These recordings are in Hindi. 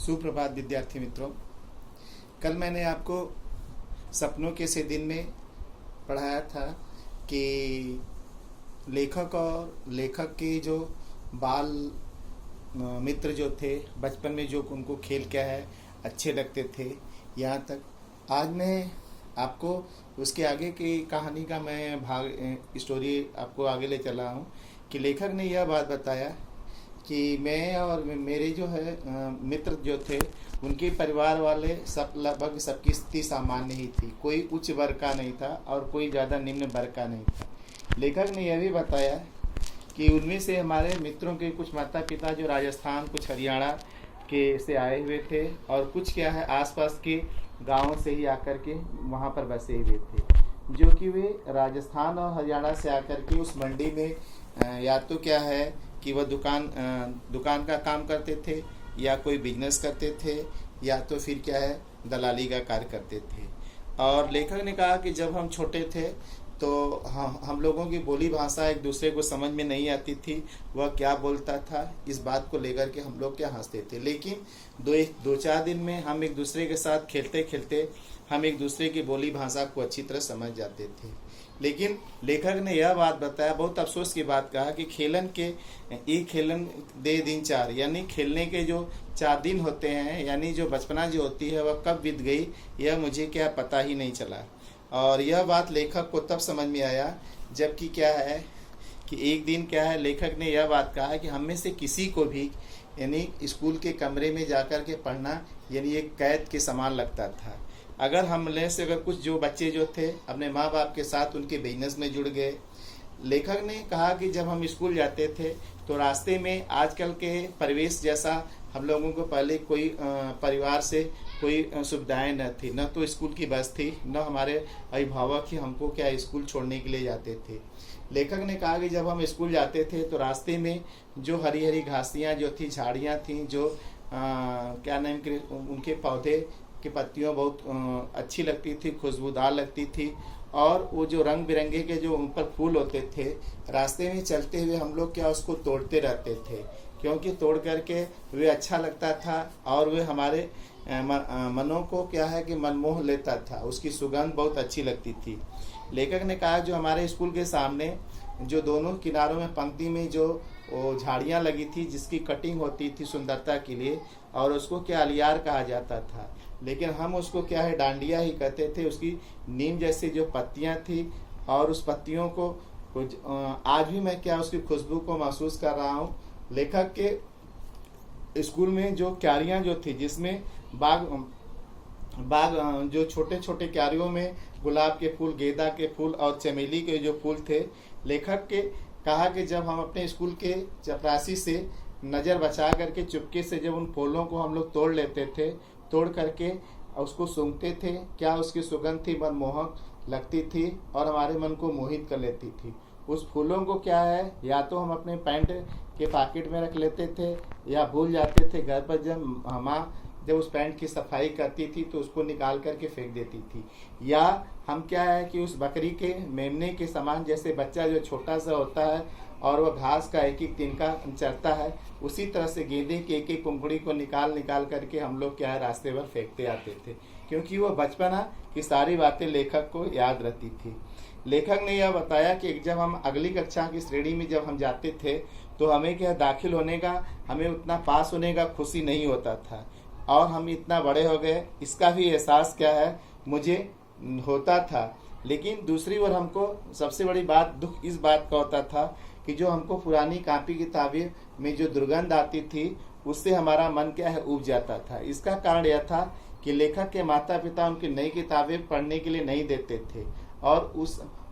सुप्रभात विद्यार्थी मित्रों। कल मैंने आपको सपनों के से दिन में पढ़ाया था कि लेखक के जो बाल मित्र जो थे बचपन में, जो उनको खेल क्या है अच्छे लगते थे, यहाँ तक। आज मैं आपको उसके आगे की कहानी का मैं स्टोरी आपको आगे ले चला हूँ कि लेखक ने यह बात बताया कि मैं और मेरे जो है मित्र जो थे, उनके परिवार वाले सब लगभग सबकी स्थिति सामान्य ही थी। कोई उच्च वर्ग का नहीं था और कोई ज़्यादा निम्न वर्ग का नहीं था। लेखक ने यह भी बताया कि उनमें से हमारे मित्रों के कुछ माता पिता जो राजस्थान, कुछ हरियाणा के से आए हुए थे और कुछ क्या है आसपास के गाँव से ही आकर के वहाँ पर बसे हुए थे, जो कि वे राजस्थान और हरियाणा से आकर के उस मंडी में या तो क्या है कि वह दुकान का काम करते थे, या कोई बिजनेस करते थे, या तो फिर क्या है दलाली का कार्य करते थे। और लेखक ने कहा कि जब हम छोटे थे तो हम लोगों की बोली भाषा एक दूसरे को समझ में नहीं आती थी, वह क्या बोलता था, इस बात को लेकर के हम लोग क्या हंसते थे। लेकिन दो चार दिन में हम एक दूसरे के साथ खेलते खेलते हम एक दूसरे की बोली भाषा को अच्छी तरह समझ जाते थे। लेकिन लेखक ने यह बात बताया, बहुत अफसोस की बात कहा कि खेलन दे दिन चार, यानी खेलने के जो 4 दिन होते हैं, यानी जो बचपना जो होती है वह कब बीत गई यह मुझे क्या पता ही नहीं चला। और यह बात लेखक को तब समझ में आया जबकि क्या है कि एक दिन क्या है लेखक ने यह बात कहा कि हम में से किसी को भी यानी स्कूल के कमरे में जाकर के पढ़ना यानी एक कैद के समान लगता था। अगर हमने से अगर कुछ जो बच्चे जो थे अपने माँ बाप के साथ उनके बिजनेस में जुड़ गए। लेखक ने कहा कि जब हम स्कूल जाते थे तो रास्ते में आजकल के परिवेश जैसा हम लोगों को पहले कोई परिवार से कोई सुविधाएं न थी, न तो स्कूल की बस थी, न हमारे अभिभावक ही हमको क्या स्कूल छोड़ने के लिए जाते थे। लेखक ने कहा कि जब हम स्कूल जाते थे तो रास्ते में जो हरी हरी घासियाँ जो थी, झाड़ियाँ थीं, जो क्या नाम के उनके पौधे की पत्तियाँ बहुत अच्छी लगती थी, खुशबूदार लगती थी। और वो जो रंग बिरंगे के जो उन पर फूल होते थे, रास्ते में चलते हुए हम लोग क्या उसको तोड़ते रहते थे, क्योंकि तोड़ करके वे अच्छा लगता था और वे हमारे मनों को क्या है कि मनमोह लेता था, उसकी सुगंध बहुत अच्छी लगती थी। लेखक ने कहा जो हमारे स्कूल के सामने जो दोनों किनारों में पंक्ति में जो झाड़ियाँ लगी थी, जिसकी कटिंग होती थी सुंदरता के लिए, और उसको क्या अलियार कहा जाता था, लेकिन हम उसको क्या है डांडिया ही कहते थे। उसकी नीम जैसी जो पत्तियां थी और उस पत्तियों को कुछ आज भी मैं क्या उसकी खुशबू को महसूस कर रहा हूँ। लेखक के स्कूल में जो क्यारियां जो थी, जिसमें बाग जो छोटे छोटे क्यारियों में गुलाब के फूल, गेंदा के फूल और चमेली के जो फूल थे, लेखक के कहा कि जब हम अपने स्कूल के चपरासी से नज़र बचा करके चुपके से जब उन फूलों को हम लोग तोड़ लेते थे, तोड़ करके उसको सूंघते थे, क्या उसकी सुगंध थी मनमोहक लगती थी और हमारे मन को मोहित कर लेती थी। उस फूलों को क्या है या तो हम अपने पैंट के पॉकेट में रख लेते थे या भूल जाते थे। घर पर जब माँ जब उस पैंट की सफाई करती थी तो उसको निकाल करके फेंक देती थी। या हम क्या है कि उस बकरी के मेमने के समान, जैसे बच्चा जो छोटा सा होता है और वह घास का एक एक तिनका चरता है, उसी तरह से गेंदे के एक एक कुंकड़ी को निकाल करके हम लोग क्या है रास्ते पर फेंकते आते थे, क्योंकि वह बचपना की सारी बातें लेखक को याद रहती थी। लेखक ने यह बताया कि जब हम अगली कक्षा की श्रेणी में जब हम जाते थे तो हमें क्या दाखिल होने का, हमें उतना पास होने का खुशी नहीं होता था, और हम इतना बड़े हो गए इसका भी एहसास क्या है मुझे होता था। लेकिन दूसरी ओर हमको सबसे बड़ी बात दुख इस बात का होता था कि जो हमको पुरानी कॉपी किताबें में जो दुर्गंध आती थी उससे हमारा मन क्या है उब जाता था। इसका कारण यह था कि लेखक के माता पिता उनकी नई किताबें पढ़ने के लिए नहीं देते थे, और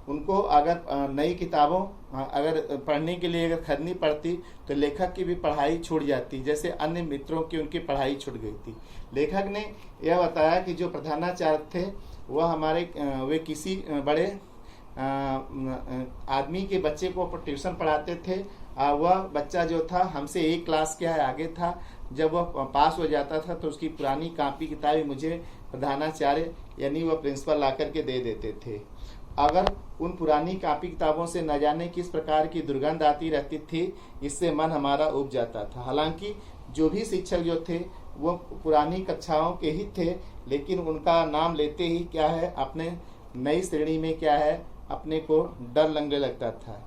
उनको अगर नई किताबों अगर पढ़ने के लिए अगर खरीदनी पड़ती तो लेखक की भी पढ़ाई छूट जाती, जैसे अन्य मित्रों की उनकी पढ़ाई छूट गई थी। लेखक ने यह बताया कि जो प्रधानाचार्य थे वह वे किसी बड़े आदमी के बच्चे को ट्यूशन पढ़ाते थे। वह बच्चा जो था हमसे एक क्लास क्या है आगे था। जब वह पास हो जाता था तो उसकी पुरानी कॉपी किताबें मुझे प्रधानाचार्य यानी वह प्रिंसिपल ला करके दे देते थे। अगर उन पुरानी कॉपी किताबों से न जाने किस प्रकार की दुर्गंध आती रहती थी, इससे मन हमारा उब जाता था। हालांकि जो भी शिक्षक जो थे वो पुरानी कक्षाओं के ही थे, लेकिन उनका नाम लेते ही क्या है अपने नई श्रेणी में क्या है अपने को डर लगने लगता था।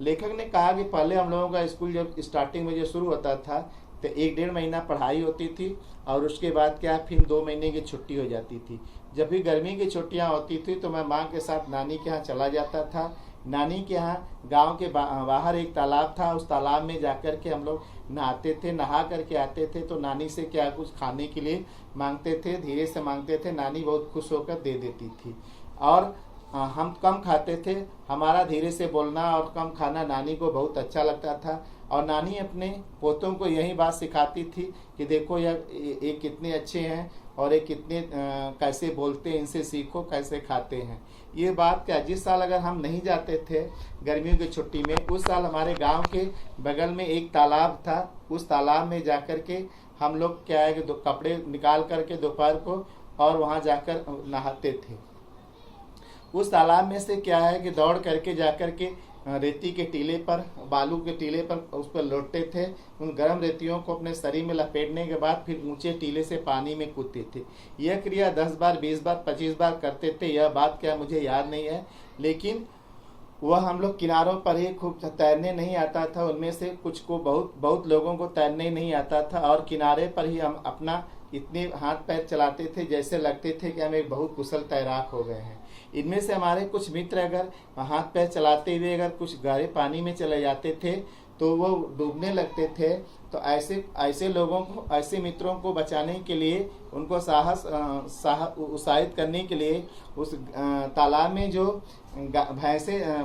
लेखक ने कहा कि पहले हम लोगों का स्कूल जब स्टार्टिंग में जो शुरू होता था तो 1-1.5 महीना पढ़ाई होती थी और उसके बाद क्या फिर 2 महीने की छुट्टी हो जाती थी। जब भी गर्मी की छुट्टियां होती थी तो मैं माँ के साथ नानी के यहाँ चला जाता था। नानी के यहाँ गांव के बाहर एक तालाब था, उस तालाब में जाकर के हम लोग नहाते थे। नहा करके आते थे तो नानी से क्या कुछ खाने के लिए मांगते थे, धीरे से मांगते थे, नानी बहुत खुश होकर दे देती थी। और हम कम खाते थे, हमारा धीरे से बोलना और कम खाना नानी को बहुत अच्छा लगता था। और नानी अपने पोतों को यही बात सिखाती थी कि देखो ये कितने अच्छे हैं और ये कितने कैसे बोलते हैं, इनसे सीखो कैसे खाते हैं। ये बात क्या, जिस साल अगर हम नहीं जाते थे गर्मियों की छुट्टी में, उस साल हमारे गांव के बगल में एक तालाब था। उस तालाब में जाकर के हम लोग क्या है कि कपड़े निकाल करके दोपहर को और वहाँ जाकर नहाते थे। उस तालाब में से क्या है कि दौड़ करके जाकर के रेती के टीले पर, बालू के टीले पर उस पर लौटते थे। उन गर्म रेतियों को अपने शरीर में लपेटने के बाद फिर ऊंचे टीले से पानी में कूदते थे। यह क्रिया 10 बार, 20 बार, 25 बार करते थे। यह बात क्या मुझे याद नहीं है, लेकिन वह हम लोग किनारों पर ही खूब तैरने नहीं आता था। उनमें से कुछ को बहुत लोगों को तैरने नहीं आता था और किनारे पर ही हम अपना इतने हाथ पैर चलाते थे जैसे लगते थे कि हम एक बहुत कुशल तैराक हो गए हैं। इनमें से हमारे कुछ मित्र अगर हाथ पैर चलाते हुए अगर कुछ गहरे पानी में चले जाते थे तो वो डूबने लगते थे। तो ऐसे लोगों को, ऐसे मित्रों को बचाने के लिए, उनको उत्साहित करने के लिए उस तालाब में जो भैंसें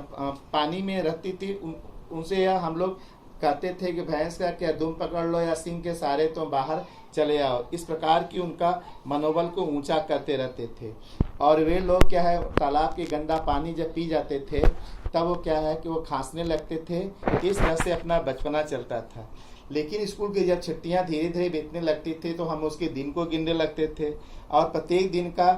पानी में रहती थी उनसे यह हम लोग कहते थे कि भैंस का क्या दुम पकड़ लो या सिंह के सहारे तो बाहर चले आओ। इस प्रकार की उनका मनोबल को ऊंचा करते रहते थे। और वे लोग क्या है तालाब के गंदा पानी जब पी जाते थे तब वो क्या है कि वो खांसने लगते थे। इस तरह से अपना बचपना चलता था। लेकिन स्कूल की जब छुट्टियां धीरे धीरे बीतने लगती थी तो हम उसके दिन को गिनने लगते थे और प्रत्येक दिन का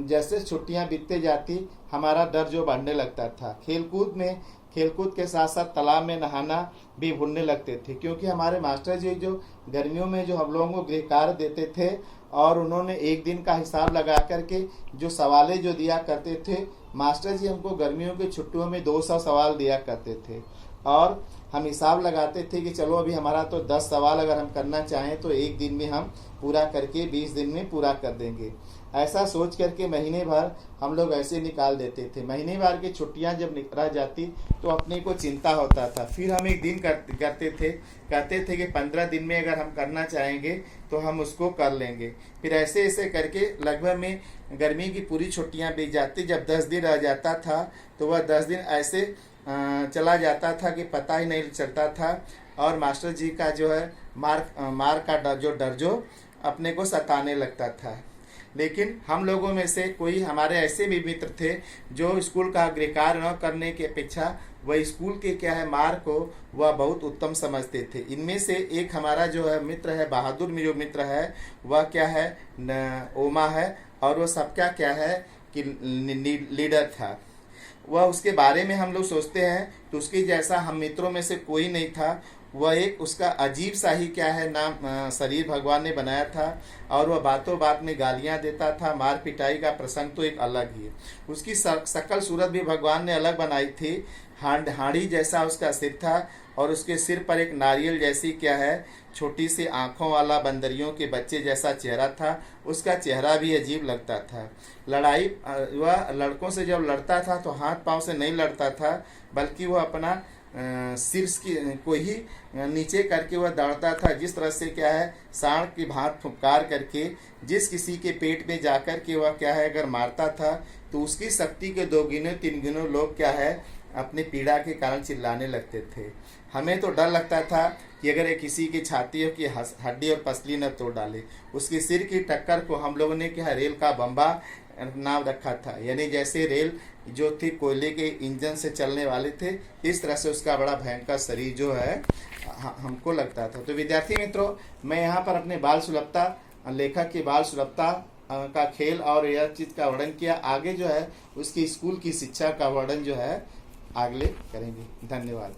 जैसे छुट्टियां बीतते जाती हमारा डर जो बढ़ने लगता था। खेलकूद के साथ साथ तालाब में नहाना भी भूलने लगते थे, क्योंकि हमारे मास्टर जी जो गर्मियों में जो हम लोगों को गृह कार्य देते थे और उन्होंने एक दिन का हिसाब लगा करके जो सवालें जो दिया करते थे, मास्टर जी हमको गर्मियों की छुट्टियों में 200 सवाल दिया करते थे और हम हिसाब लगाते थे कि चलो अभी हमारा तो 10 सवाल अगर हम करना चाहें तो एक दिन में हम पूरा करके 20 दिन में पूरा कर देंगे। ऐसा सोच करके महीने भर हम लोग ऐसे निकाल देते थे। महीने भर की छुट्टियां जब निकल जाती तो अपने को चिंता होता था। फिर हम एक दिन कहते थे कि 15 दिन में अगर हम करना चाहेंगे तो हम उसको कर लेंगे। फिर ऐसे ऐसे करके लगभग में गर्मी की पूरी छुट्टियां बीत जाती। जब 10 दिन रह जाता था तो वह 10 दिन ऐसे चला जाता था कि पता ही नहीं चलता था और मास्टर जी का जो है मार का डर जो अपने को सताने लगता था। लेकिन हम लोगों में से कोई हमारे ऐसे भी मित्र थे जो स्कूल का गृह कार्य न करने की अपेक्षा वह स्कूल के क्या है मार को वह बहुत उत्तम समझते थे। इनमें से एक हमारा जो है मित्र है, बहादुर में जो मित्र है वह क्या है ओमा है और वह सबका क्या है कि लीडर था। वह उसके बारे में हम लोग सोचते हैं तो उसके जैसा हम मित्रों में से कोई नहीं था। वह एक उसका अजीब सा ही क्या है नाम शरीर भगवान ने बनाया था और वह बातों बात में गालियां देता था। मार पिटाई का प्रसंग तो एक अलग ही है। उसकी शकल सूरत भी भगवान ने अलग बनाई थी। हाड़ी जैसा उसका सिर था और उसके सिर पर एक नारियल जैसी क्या है छोटी सी आंखों वाला बंदरियों के बच्चे जैसा चेहरा था। उसका चेहरा भी अजीब लगता था। वह लड़कों से जब लड़ता था तो हाथ पांव से नहीं लड़ता था, बल्कि वह अपना सिर को ही नीचे करके वह दौड़ता था। जिस तरह से क्या है सांड की भांत फुफकार करके जिस किसी के पेट में जाकर के वह क्या है अगर मारता था तो उसकी शक्ति के 2 गुने 3 गुने लोग क्या है अपनी पीड़ा के कारण चिल्लाने लगते थे। हमें तो डर लगता था कि अगर ये किसी की छाती की हड्डी और पसली न तोड़ डाले। उसके सिर की टक्कर को हम लोगों ने क्या रेल का बम्बा नाम रखा था, यानी जैसे रेल जो थी कोयले के इंजन से चलने वाले थे, इस तरह से उसका बड़ा भयंकर शरीर जो है हमको लगता था। तो विद्यार्थी मित्रों, मैं यहाँ पर अपने बाल सुलभता, लेखक की बाल सुलभता का खेल और यह चीज़ का वर्णन किया। आगे जो है उसकी स्कूल की शिक्षा का वर्णन जो है आगे करेंगे। धन्यवाद।